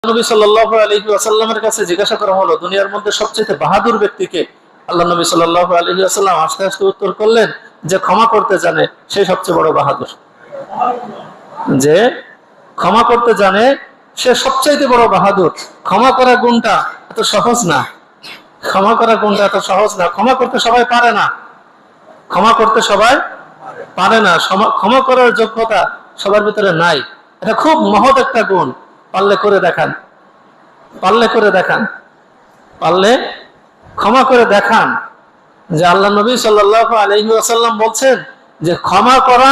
নবী সাল্লাল্লাহু আলাইহি ওয়াসাল্লামের কাছে জিজ্ঞাসা করা হলো দুনিয়ার মধ্যে সবচেয়ে বাহাদুর ব্যক্তিকে। আল্লাহ নবী সাল্লাল্লাহু আলাইহি ওয়াসাল্লাম আস্তে আস্তে উত্তর করলেন যে ক্ষমা করতে জানে সে সবচেয়ে বড় বাহাদুর। যে ক্ষমা করতে জানে সে সবচাইতে বড় বাহাদুর। ক্ষমা করা গুণটা এত সহজ না, ক্ষমা করা গুণটা এত সহজ না। ক্ষমা করতে সবাই পারে না, ক্ষমা করতে সবাই পারে না, ক্ষমা করার যোগ্যতা সবার ভিতরে নাই। এটা খুব মহৎ একটা গুণ। পারলে করে দেখান, পারলে করে দেখান, পারলে ক্ষমা করে দেখান। যে আল্লাহ নবী সাল্লাল্লাহু আলাইহি ওয়াসাল্লাম বলছেন যে ক্ষমা করা,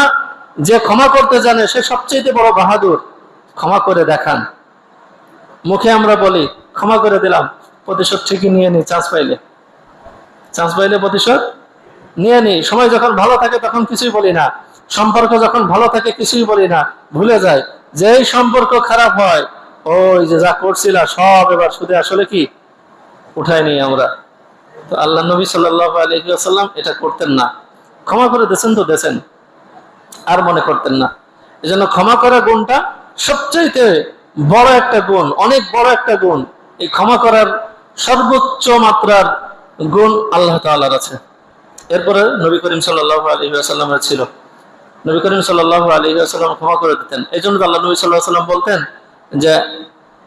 যে ক্ষমা করতে জানে সে সবচেয়ে বড় বাহাদুর। ক্ষমা করে দেখান। মুখে আমরা বলি ক্ষমা করে দিলাম, প্রতিশোধ ঠিকই নিয়ে নি, চান্স পাইলে প্রতিশোধ নিয়ে নি। সময় যখন ভালো থাকে তখন কিছুই বলি না, সম্পর্ক যখন ভালো থাকে কিছুই বলি না, ভুলে যায়। যেই সম্পর্ক খারাপ হয়, ওই যে যা করছিলা সব এবার শুধু আসলে কি উঠায় নি আমরা। তো আল্লাহ নবী সাল্লাল্লাহু আলাইহি ওয়াসাল্লাম এটা করতেন না। ক্ষমা করে দিয়েছেন তো দিয়েছেন, আর মনে করতেন না। এজন্য ক্ষমা করার গুণটা সবচেয়ে বড় একটা গুণ, অনেক বড় একটা গুণ। এই ক্ষমা করার সর্বোচ্চ মাত্রার গুণ আল্লাহ তাআলার আছে। এরপরে নবী করিম সাল্লাল্লাহু আলাইহি ওয়াসাল্লামের ছিল। নবী করিম সাল্লাল্লাহু আলাইহি ওয়াসাল্লাম ক্ষমা করে দিতেন। এই জন্য আল্লাহ নবী সাল্লাল্লাহু আলাইহি ওয়াসাল্লাম বলতেন যে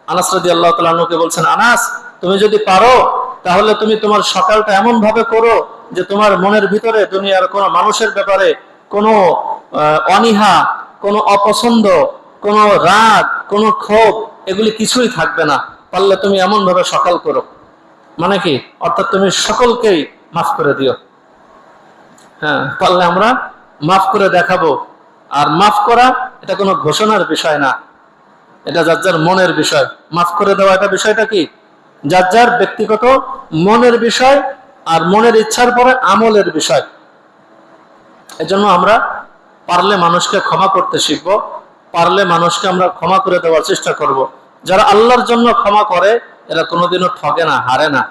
আনাস রাদিয়াল্লাহু তাআলা আনহুকে বলছেন, আনাস তুমি যদি পারো তাহলে তুমি তোমার সকালটা এমন ভাবে করো যে তোমার মনের ভিতরে দুনিয়ার কোনো মানুষের ব্যাপারে কোনো অনীহা, কোনো অপছন্দ, কোনো রাগ, কোনো ক্ষোভ এগুলি কিছুই থাকবে না। পারলে তুমি এমন ভাবে সকাল করো, মানে কি অর্থাৎ তুমি সকলকেই মাফ করে দিও। হ্যাঁ, পারলে আমরা মাফ করে দেখাবো। আর মাফ করা এটা কোনো ঘোষণার বিষয় না, এটা যার যার মনের বিষয়। মাফ করে দেওয়া এটা বিষয়টা কি যার যার ব্যক্তিগত মনের বিষয়, আর মনের ইচ্ছার পরে আমলের বিষয়। এজন্য আমরা পারলে মানুষকে ক্ষমা করতে শিখবো, পারলে মানুষকে আমরা ক্ষমা করে দেওয়ার চেষ্টা করব। যারা আল্লাহর জন্য ক্ষমা করে এরা কোনোদিনও ঠকে না, হারে না।